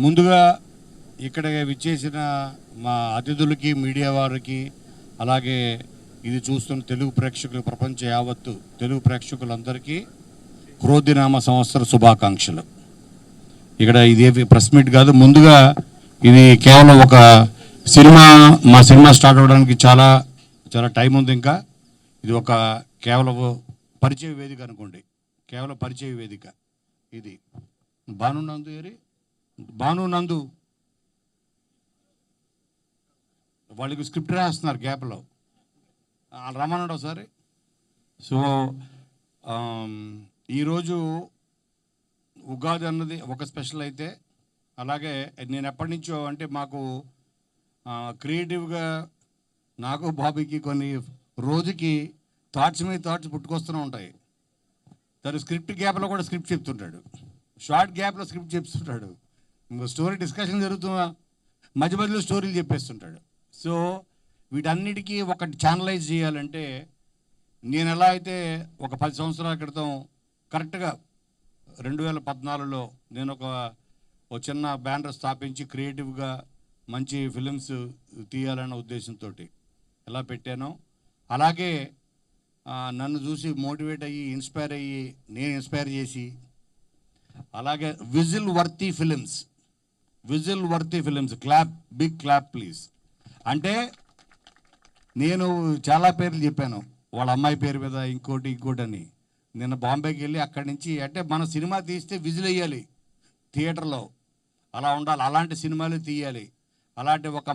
ముందుగా ఇక్కడ విచ్చేసిన మా అతిథులకి, మీడియా వారికి, అలాగే ఇది చూస్తున్న తెలుగు ప్రేక్షకులు, ప్రపంచ యావత్తు తెలుగు ప్రేక్షకులందరికీ క్రోధినామ సంవత్సర శుభాకాంక్షలు. ఇక్కడ ఇదే ప్రెస్ మీట్ కాదు, ముందుగా ఇది కేవలం ఒక సినిమా, మా సినిమా స్టార్ట్ అవ్వడానికి చాలా చాలా టైం ఉంది. ఇంకా ఇది ఒక కేవలం పరిచయ వేదిక అనుకోండి, కేవలం పరిచయ వేదిక. ఇది భానునందు వాళ్ళకి స్క్రిప్ట్ రాస్తున్నారు గ్యాప్లో, రమ్మన్నాడు ఒకసారి. సో ఈరోజు ఉగాది అన్నది ఒక స్పెషల్ అయితే, అలాగే నేను ఎప్పటి నుంచో అంటే మాకు క్రియేటివ్గా నాకు బాబీకి కొన్ని రోజుకి థాట్స్ మీద థాట్స్ పుట్టుకొస్తూనే ఉంటాయి. తను స్క్రిప్ట్ గ్యాప్లో కూడా స్క్రిప్ట్ చెప్తుంటాడు, షార్ట్ గ్యాప్లో స్క్రిప్ట్ చెప్తుంటాడు, స్టోరీ డిస్కషన్ జరుగుతున్నా మధ్య మధ్యలో స్టోరీలు చెప్పేస్తుంటాడు. సో వీటన్నిటికీ ఒకటి ఛానలైజ్ చేయాలంటే నేను ఎలా అయితే ఒక 10 సంవత్సరాల క్రితం కరెక్ట్గా 2014లో నేను ఒక చిన్న బ్యానర్ స్థాపించి క్రియేటివ్గా మంచి ఫిలిమ్స్ తీయాలన్న ఉద్దేశంతో ఎలా పెట్టానో, అలాగే నన్ను చూసి మోటివేట్ అయ్యి ఇన్స్పైర్ అయ్యి నేను ఇన్స్పైర్ చేసి, అలాగే whistle worthy films clap, big clap please. అంటే నేను చాలా పేర్లు చెప్పాను, వాళ్ళ అమ్మాయి పేరు మీద ఇంకోటి అని. నిన్న బాంబేకి వెళ్ళి అక్కడి నుంచి, అంటే మన సినిమా తీస్తే విజిల్ వేయాలి థియేటర్లో, అలా ఉండాలి, అలాంటి సినిమాలు తీయాలి. అలాంటి ఒక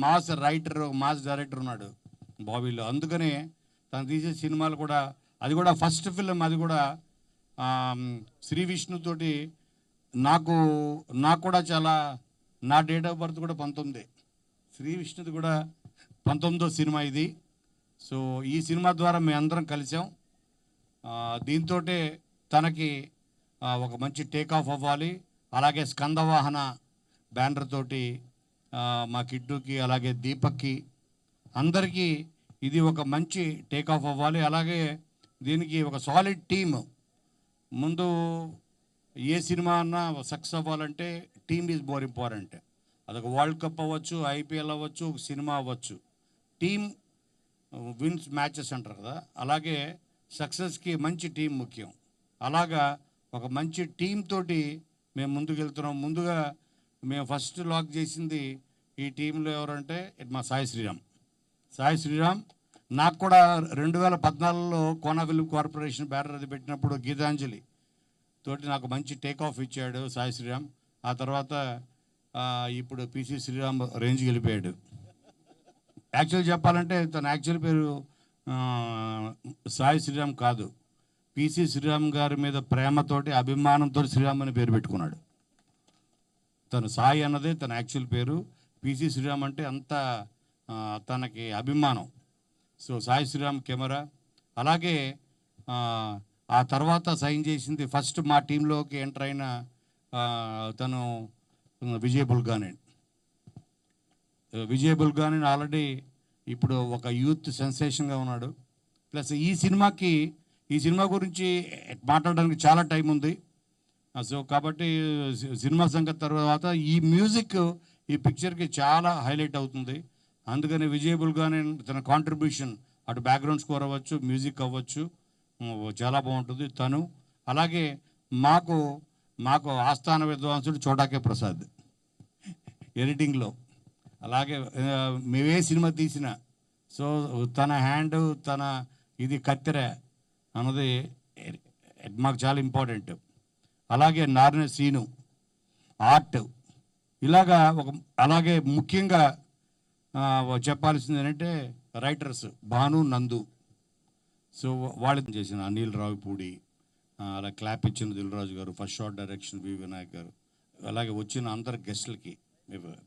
మాస్ రైటర్, ఒక మాస్ డైరెక్టర్ ఉన్నాడు బాబీలో. అందుకనే తను తీసే సినిమాలు కూడా, అది కూడా ఫస్ట్ ఫిలిం, అది కూడా శ్రీ విష్ణుతోటి నాకు కూడా చాలా, నా డేట్ ఆఫ్ బర్త్ కూడా 19, శ్రీ విష్ణుది కూడా 19వ సినిమా ఇది. సో ఈ సినిమా ద్వారా మేము అందరం కలిసాం. దీంతో తనకి ఒక మంచి టేక్ ఆఫ్ అవ్వాలి. అలాగే స్కందవాహన బ్యానర్ తోటి మా కిడ్డుకి, అలాగే దీపక్కి, అందరికీ ఇది ఒక మంచి టేక్ ఆఫ్ అవ్వాలి. అలాగే దీనికి ఒక సాలిడ్ టీమ్. ముందు ఏ సినిమా అన్నా సక్సెస్ అవ్వాలంటే టీమ్ ఈజ్ మోర్ ఇంపార్టెంట్. అదొక వరల్డ్ కప్ అవ్వచ్చు, ఐపీఎల్ అవ్వచ్చు, ఒక సినిమా అవ్వచ్చు, టీమ్ విన్స్ మ్యాచెస్ అంటారు కదా, అలాగే సక్సెస్కి మంచి టీం ముఖ్యం. అలాగా ఒక మంచి టీం తోటి మేము ముందుకు వెళ్తున్నాం. ముందుగా మేము ఫస్ట్ లాక్ చేసింది ఈ టీంలో ఎవరంటే మా సాయి శ్రీరామ్. నాకు కూడా 2014లో కోనా ఫిల్మ్ కార్పొరేషన్ బ్యానర్ అది పెట్టినప్పుడు గీతాంజలి తోటి నాకు మంచి టేక్ ఆఫ్ ఇచ్చాడు సాయి శ్రీరామ్. ఆ తర్వాత ఇప్పుడు పిసి శ్రీరామ్ రేంజ్కి వెళ్ళిపోయాడు. యాక్చువల్ చెప్పాలంటే తన యాక్చువల్ పేరు సాయి శ్రీరామ్ కాదు, పిసి శ్రీరామ్ గారి మీద ప్రేమతోటి, అభిమానంతో శ్రీరామ్ అని పేరు పెట్టుకున్నాడు. తను సాయి అన్నదే తన యాక్చువల్ పేరు, పిసి శ్రీరామ్ అంటే అంత తనకి అభిమానం. So Sai Sriram camera. అలాగే ఆ తర్వాత సైన్ చేసింది ఫస్ట్ మా టీంలోకి ఎంటర్ అయిన తను విజయ్ బుల్గాని ఆల్రెడీ ఇప్పుడు ఒక యూత్ సెన్సేషన్గా ఉన్నాడు. ప్లస్ ఈ సినిమా గురించి మాట్లాడడానికి చాలా టైం ఉంది. సో కాబట్టి సినిమా సంగతి తర్వాత ఈ మ్యూజిక్ ఈ పిక్చర్కి చాలా హైలైట్ అవుతుంది. అందుకని విజయ్ బుల్గాని తన కాంట్రిబ్యూషన్, అటు బ్యాక్గ్రౌండ్ స్కోర్ అవ్వచ్చు, మ్యూజిక్ అవ్వచ్చు, చాలా బాగుంటుంది తను. అలాగే మాకు ఆస్థాన విద్వాంసుడు చోటాకే ప్రసాద్ ఎడిటింగ్లో. అలాగే మేమే సినిమా తీసిన, సో తన హ్యాండ్, తన ఇది కత్తెర అన్నది మాకు చాలా ఇంపార్టెంట్. అలాగే నారిన సీను ఆర్ట్, ఇలాగా అలాగే ముఖ్యంగా చెప్పాల్సింది ఏంటంటే రైటర్స్ భానునందు. సో వాళ్ళు చేసిన అనిల్ రావిపూడి, అలా క్లాప్ ఇచ్చిన దిల్రాజు గారు, ఫస్ట్ షాట్ డైరెక్షన్ వి వినాయక్ గారు, అలాగే వచ్చిన అందరి గెస్టులకి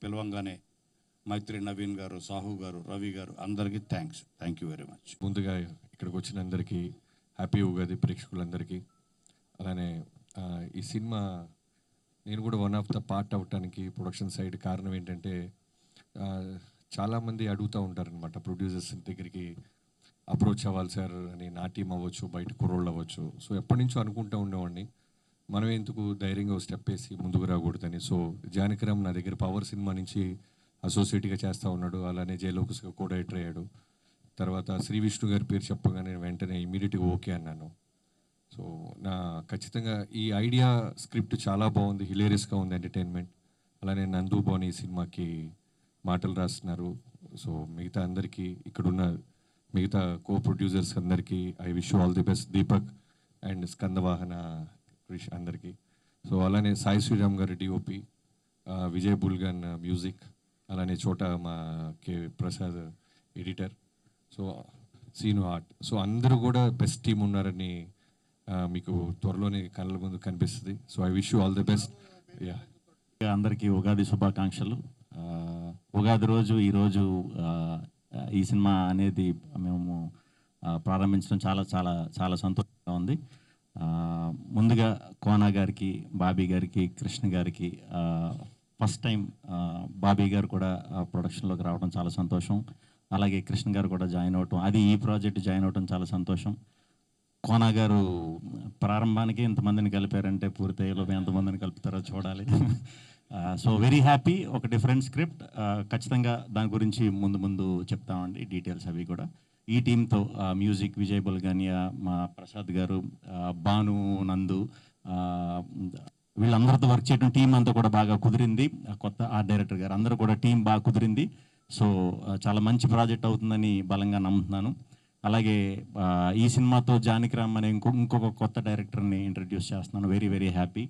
పిలవంగానే మైత్రి నవీన్ గారు, సాహు గారు, రవి గారు, అందరికీ థ్యాంక్ యూ వెరీ మచ్. ముందుగా ఇక్కడికి వచ్చిన అందరికీ హ్యాపీ ఉగాది, ప్రేక్షకులందరికీ. అలానే ఈ సినిమా నేను కూడా వన్ ఆఫ్ ద పార్ట్ అవ్వటానికి ప్రొడక్షన్ సైడ్ కారణం ఏంటంటే, చాలామంది అడుగుతూ ఉంటారనమాట ప్రొడ్యూసర్స్ దగ్గరికి అప్రోచ్ అవ్వాలి సార్ అని. నా టీం అవ్వచ్చు, బయట కుర్రోళ్ళు అవ్వచ్చు. సో ఎప్పటి నుంచో అనుకుంటూ ఉండేవాడిని. మనం ఎందుకు ధైర్యంగా స్టెప్ వేసి ముందుకు రాకూడదని. సో జానకిరామ్ నా దగ్గర పవర్ సినిమా నుంచి అసోసియేట్గా చేస్తూ ఉన్నాడు, అలానే జయలోకస్గా కూడా ఎంటర్ అయ్యాడు. తర్వాత శ్రీ విష్ణు గారి పేరు చెప్పగానే వెంటనే ఇమీడియట్గా ఓకే అన్నాను. సో ఖచ్చితంగా ఈ ఐడియా స్క్రిప్ట్ చాలా బాగుంది, హిలేరియస్గా ఉంది, ఎంటర్టైన్మెంట్. అలానే నందు బోని ఈ సినిమాకి మాటలు రాస్తున్నారు. సో మిగతా అందరికీ, ఇక్కడున్న మిగతా కో ప్రొడ్యూసర్స్ అందరికీ I wish all the best. Deepak and Skandavahana Krish అందరికీ. సో అలానే సాయి శ్రీరామ్ గారి డిఓపి, విజయ్ బుల్గన్ మ్యూజిక్, అలానే చోట మా K Prasad editor, so Seenu art. So అందరూ కూడా బెస్ట్ టీం ఉన్నారని మీకు త్వరలోనే కళ్ళ ముందు కనిపిస్తుంది. So I wish you all the best. Yeah, అందరికీ ఉగాది శుభాకాంక్షలు. ఉగాది రోజు ఈరోజు ఈ సినిమా అనేది మేము ప్రారంభించడం చాలా చాలా చాలా సంతోషంగా ఉంది. ముందుగా కోనా గారికి, బాబీ గారికి, కృష్ణ గారికి ఫస్ట్ టైం బాబీ గారు కూడా ప్రొడక్షన్లోకి రావడం చాలా సంతోషం. అలాగే కృష్ణ గారు కూడా జాయిన్ అవ్వటం, అది ఈ ప్రాజెక్ట్ జాయిన్ అవ్వటం చాలా సంతోషం. కోనా గారు ప్రారంభానికి ఇంతమందిని కలిపారంటే పూర్తయ్యేలోపు ఎంతమందిని కలుపుతారో చూడాలి. So very happy. ఒక డిఫరెంట్ స్క్రిప్ట్, ఖచ్చితంగా దాని గురించి ముందు ముందు చెప్తామండి డీటెయిల్స్ అవి కూడా. ఈ టీంతో మ్యూజిక్ విజయ్ బుల్గానియా, మా ప్రసాద్ గారు, భాను, నందు, వీళ్ళందరితో వర్క్ చేయడం టీం అంతా కూడా బాగా కుదిరింది. కొత్త ఆర్ట్ డైరెక్టర్ గారు అందరూ కూడా టీం బాగా కుదిరింది. సో చాలా మంచి ప్రాజెక్ట్ అవుతుందని బలంగా నమ్ముతున్నాను. అలాగే ఈ సినిమాతో జానకిరామ్ అనే ఇంకొక కొత్త డైరెక్టర్ని ఇంట్రడ్యూస్ చేస్తున్నాను. Very very happy.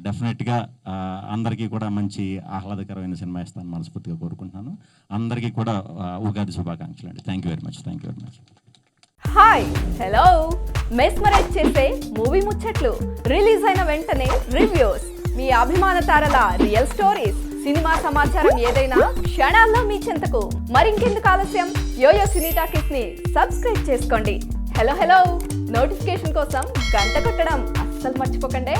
డెఫినెట్గా అందరికీ కూడా మంచి ఆహ్లాదకరమైన సినిమా ఇస్తాను మనస్ఫూర్తిగా కోరుకుంటున్నాను. అందరికీ కూడా ఉగాది శుభాకాంక్షలు అండి. Thank you very much. Thank you very much. Hi, hello. Mesmerise చేసే మూవీ ముచ్చట్లు, రిలీజ్ అయిన వెంటనే రివ్యూస్, మీ అభిమాన తారల రియల్ స్టోరీస్, సినిమా సమాచారం ఏదైనా క్షణాల్లో మీ చెంతకు. మరింకెందుకు ఆలస్యం, యోయో సినీ టాకీస్ ని సబ్స్క్రైబ్ చేసుకోండి. హలో హలో నోటిఫికేషన్ కోసం గంట కొట్టడం అస్సలు మర్చిపోకండి.